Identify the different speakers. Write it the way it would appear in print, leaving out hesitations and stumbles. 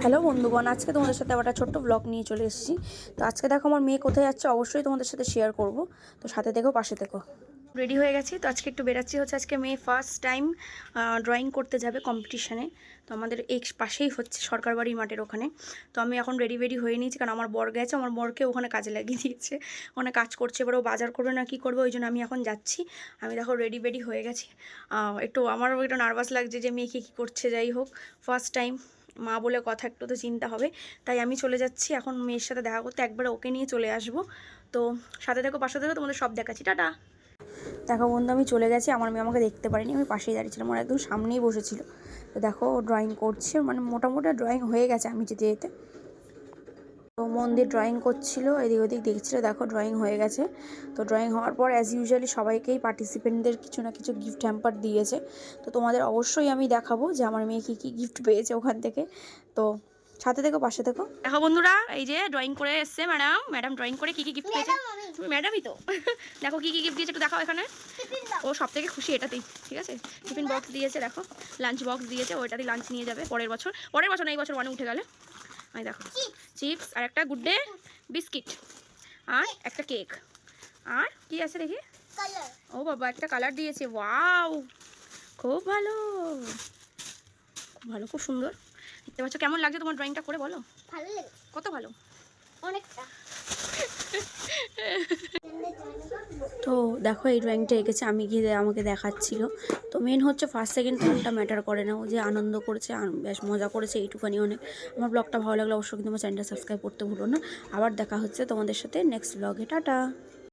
Speaker 1: Hello বন্ধুগণ, আজকে তোমাদের সাথে আবার একটা ছোট্ট ব্লগ নিয়ে চলে এসেছি। তো আজকে দেখো আমার মেয়ে কোথায় যাচ্ছে অবশ্যই তোমাদের সাথে শেয়ার করব। তো সাথে দেখো, পাশে দেখো। রেডি হয়ে গেছি, তো আজকে একটু বেরাচ্ছি। হচ্ছে আজকে মেয়ে ফার্স্ট টাইম ড্রয়িং করতে যাবে কম্পিটিশানে। তো আমাদের এই পাশেই হচ্ছে সরকার বাড়ির মাঠের ওখানে। তো আমি এখন রেডি হয়ে নিয়েছি, কারণ আমার বর গেছে, আমার বরকে ওখানে কাজে লাগিয়ে দিয়েছে, ওখানে কাজ করছে। এবার ও বাজার করবে না কী করবে, ওই জন্য আমি এখন যাচ্ছি। আমি দেখো রেডি হয়ে গেছি। একটু আমারও একটু নার্ভাস লাগছে যে মেয়েকে কী করছে। যাই হোক, ফার্স্ট টাইম মা বলে কথা, একটু তো চিন্তা হবে। তাই আমি চলে যাচ্ছি এখন মেয়ের সাথে দেখা করতে, একবার ওকে নিয়ে চলে আসবো। তো সাথে দেখো, পাশে দেখো, তোমাদের সব দেখাচ্ছি। টাটা। দেখো বন্ধু, আমি চলে গেছি। আমার মেয়ে আমাকে দেখতে পারিনি, আমি পাশেই দাঁড়িয়েছিলাম, আমার একদম সামনেই বসেছিল। তো দেখো ড্রয়িং করছে, মানে মোটামুটি ড্রয়িং হয়ে গেছে আমি যেতে যেতে। তো মন দিয়ে ড্রয়িং করছিল, এদিক ওদিক দেখছিল। দেখো ড্রয়িং হয়ে গেছে। তো ড্রয়িং হওয়ার পর অ্যাজ ইউজুয়ালি সবাইকেই পার্টিসিপেন্টদের কিছু না কিছু গিফট হ্যাম্পার দিয়েছে। তো তোমাদের অবশ্যই আমি দেখাবো যে আমার মেয়ে কী গিফট পেয়েছে ওখান থেকে। তো সাথে দেখো, পাশে দেখো। দেখো বন্ধুরা, এই যে ড্রয়িং করে এসছে ম্যাডাম ড্রয়িং করে কী গিফট পেয়েছে। তুমি ম্যাডামই তো। দেখো কী গিফট দিয়েছে, একটু দেখাও এখানে। ও সব থেকে খুশি এটাতেই, ঠিক আছে। টিফিন বক্স দিয়েছে, দেখো লাঞ্চ বক্স দিয়েছে, ওইটাতেই লাঞ্চ নিয়ে যাবে পরের বছর না, এই বছর মানে উঠে গেলে। আমি দেখো চিপস আর একটা গুড ডে বিস্কিট আর একটা কেক। আর কি আছে দেখি, ও বাবা একটা কালার দিয়েছে। ওয়াও, খুব ভালো, খুব সুন্দর দেখতে পাচ্ছ। কেমন লাগছে তোমার ড্রয়িংটা করে, বলো।
Speaker 2: ভালো লাগে,
Speaker 1: কত ভালো,
Speaker 2: অনেকটা।
Speaker 1: তো দেখো এই ড্রয়িংটা এঁকেছে, আমি গিয়ে আমাকে দেখাচ্ছিল। তো মেন হচ্ছে ফার্স্ট সেকেন্ড কোনটা ম্যাটার করে না, ও যে আনন্দ করেছে, বেশ মজা করেছে, এইটুখানি অনেক। আমার ব্লগটা ভালো লাগলে অবশ্যই কিন্তু আমার চ্যানেলটা সাবস্ক্রাইব করতে ভুলো না। আবার দেখা হচ্ছে তোমাদের সাথে নেক্সট ব্লগে। টাটা।